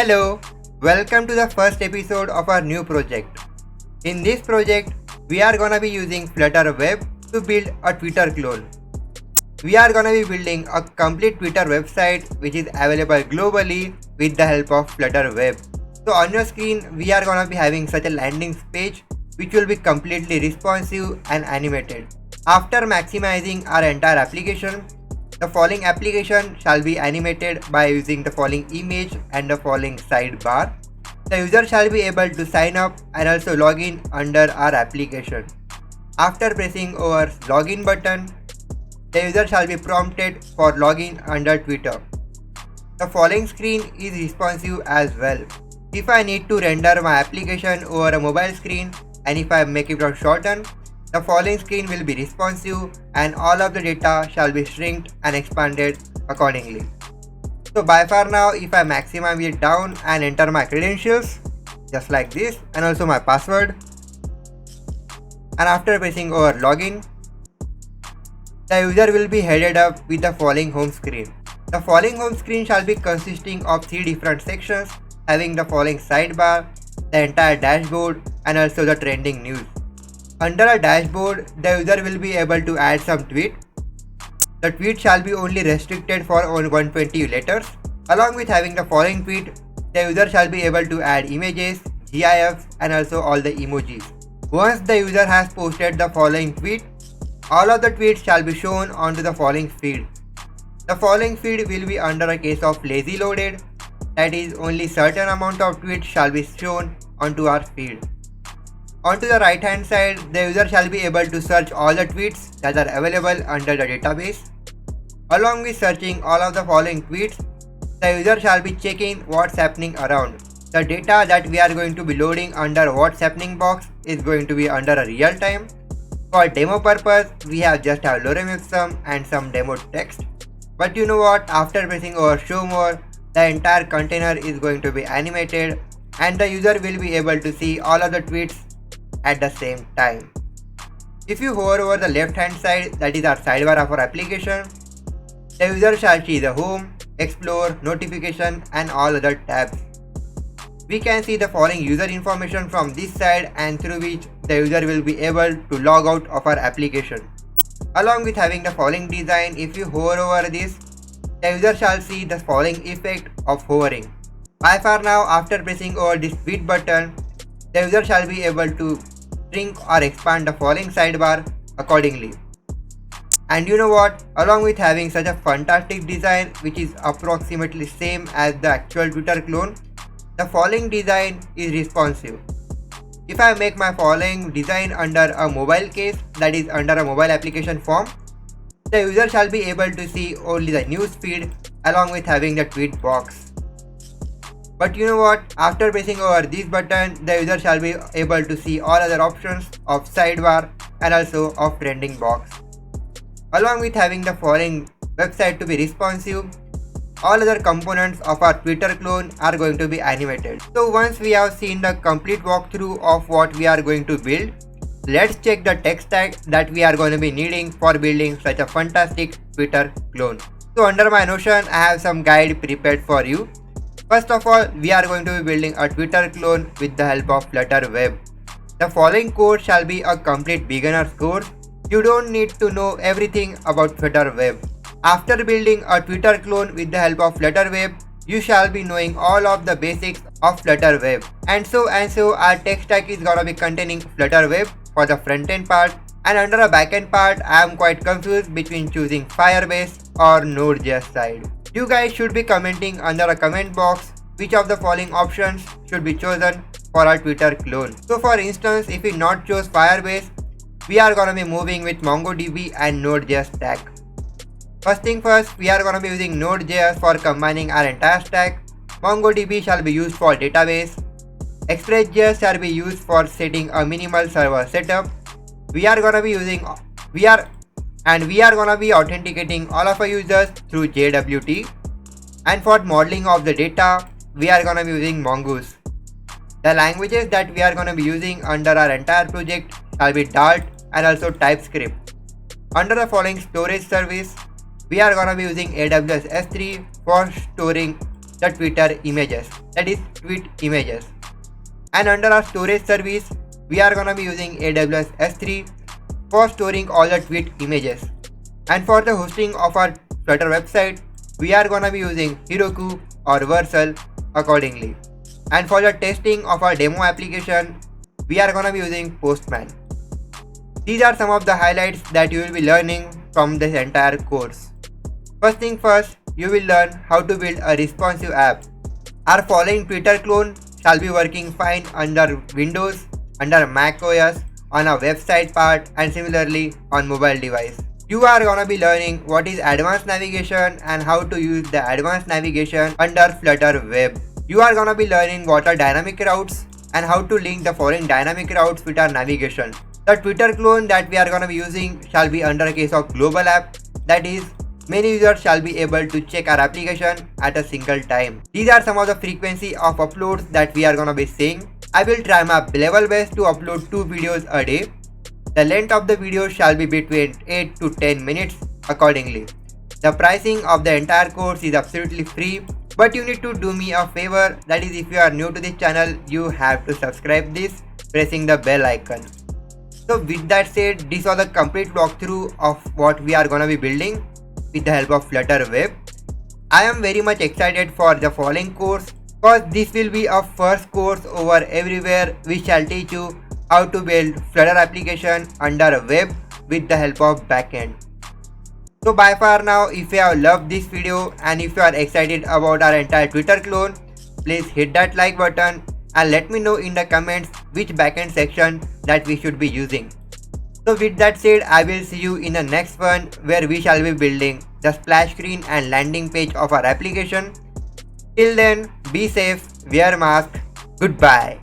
Hello, welcome to the first episode of our new project. In this project, we are gonna be using Flutter Web to build a Twitter clone. We are gonna be building a complete Twitter website which is available globally with the help of Flutter Web. So on your screen, we are gonna be having such a landing page which will be completely responsive and animated. After maximizing our entire application, the following application shall be animated by using the following image and the following sidebar. The user shall be able to sign up and also log in under our application. After pressing our login button, the user shall be prompted for login under Twitter. The following screen is responsive as well. If I need to render my application over a mobile screen and if I make it shorten, the following screen will be responsive and all of the data shall be shrinked and expanded accordingly. So by far now, if I maximize it down and enter my credentials just like this and also my password, and after pressing over login, the user will be headed up with the following home screen. The following home screen shall be consisting of 3 different sections having the following sidebar, the entire dashboard and also the trending news. Under a dashboard, the user will be able to add some tweet. The tweet shall be only restricted for 120 letters. Along with having the following tweet, the user shall be able to add images, GIFs and also all the emojis. Once the user has posted the following tweet, all of the tweets shall be shown onto the following feed. The following feed will be under a case of lazy loaded, that is only certain amount of tweets shall be shown onto our feed. Onto the right hand side, the user shall be able to search all the tweets that are available under the database. Along with searching all of the following tweets, the user shall be checking what's happening around. The data that we are going to be loading under what's happening box is going to be under a real time. For demo purpose, we have just a lorem ipsum and some demo text. But you know what, after pressing over show more, the entire container is going to be animated and the user will be able to see all of the tweets at the same time. If you hover over the left hand side, that is our sidebar of our application, the user shall see the home, explore, notification and all other tabs. We can see the following user information from this side and through which the user will be able to log out of our application. Along with having the following design, if you hover over this, the user shall see the following effect of hovering. By far now, after pressing over this tweet button, the user shall be able to shrink or expand the following sidebar accordingly. And you know what, along with having such a fantastic design which is approximately same as the actual Twitter clone, the following design is responsive. If I make my following design under a mobile case, that is under a mobile application form, the user shall be able to see only the news feed along with having the tweet box. But you know what, after pressing over this button, the user shall be able to see all other options of sidebar and also of trending box. Along with having the following website to be responsive, all other components of our Twitter clone are going to be animated. So once we have seen the complete walkthrough of what we are going to build, let's check the tech stack that we are going to be needing for building such a fantastic Twitter clone. So under my Notion, I have some guide prepared for you. First of all, we are going to be building a Twitter clone with the help of Flutter Web. The following code shall be a complete beginner's course. You don't need to know everything about Flutter Web. After building a Twitter clone with the help of Flutter Web, you shall be knowing all of the basics of Flutter Web. And so our tech stack is gonna be containing Flutter Web for the front end part, and under a backend part, I am quite confused between choosing Firebase or Node.js side. You guys should be commenting under a comment box which of the following options should be chosen for our Twitter clone. So for instance, if we not choose Firebase, we are gonna be moving with MongoDB and Node.js stack. First thing first, we are gonna be using Node.js for combining our entire stack. MongoDB shall be used for database. Express.js shall be used for setting a minimal server setup. We are gonna be authenticating all of our users through JWT. And for modeling of the data, we are gonna be using Mongoose. The languages that we are gonna be using under our entire project shall be Dart and also TypeScript. Under the following storage service, we are gonna be using AWS S3 for storing the Twitter images, that is tweet images. And under our storage service, we are gonna be using AWS S3 for storing all the tweet images. And for the hosting of our Flutter website, we are gonna be using Heroku or Vercel accordingly. And for the testing of our demo application, we are gonna be using Postman. These are some of the highlights that you will be learning from this entire course. First thing first, you will learn how to build a responsive app. Our following Twitter clone shall be working fine under Windows, under Mac OS, on a website part, and similarly on mobile device. You are gonna be learning what is advanced navigation and how to use the advanced navigation under Flutter Web. You are gonna be learning what are dynamic routes and how to link the following dynamic routes with our navigation. The Twitter clone that we are gonna be using shall be under a case of global app, that is, many users shall be able to check our application at a single time. These are some of the frequency of uploads that we are gonna be seeing. I will try my level best to upload 2 videos a day. The length of the video shall be between 8 to 10 minutes accordingly. The pricing of the entire course is absolutely free, but you need to do me a favor, that is, if you are new to this channel, you have to subscribe this pressing the bell icon. So with that said, this was a complete walkthrough of what we are gonna be building with the help of Flutter Web. I am very much excited for the following course because this will be a first course over everywhere which shall teach you how to build Flutter application under a web with the help of backend. So by far now, if you have loved this video and if you are excited about our entire Twitter clone, please hit that like button and let me know in the comments which backend section that we should be using. So with that said, I will see you in the next one where we shall be building the splash screen and landing page of our application. Till then, be safe, wear mask, goodbye.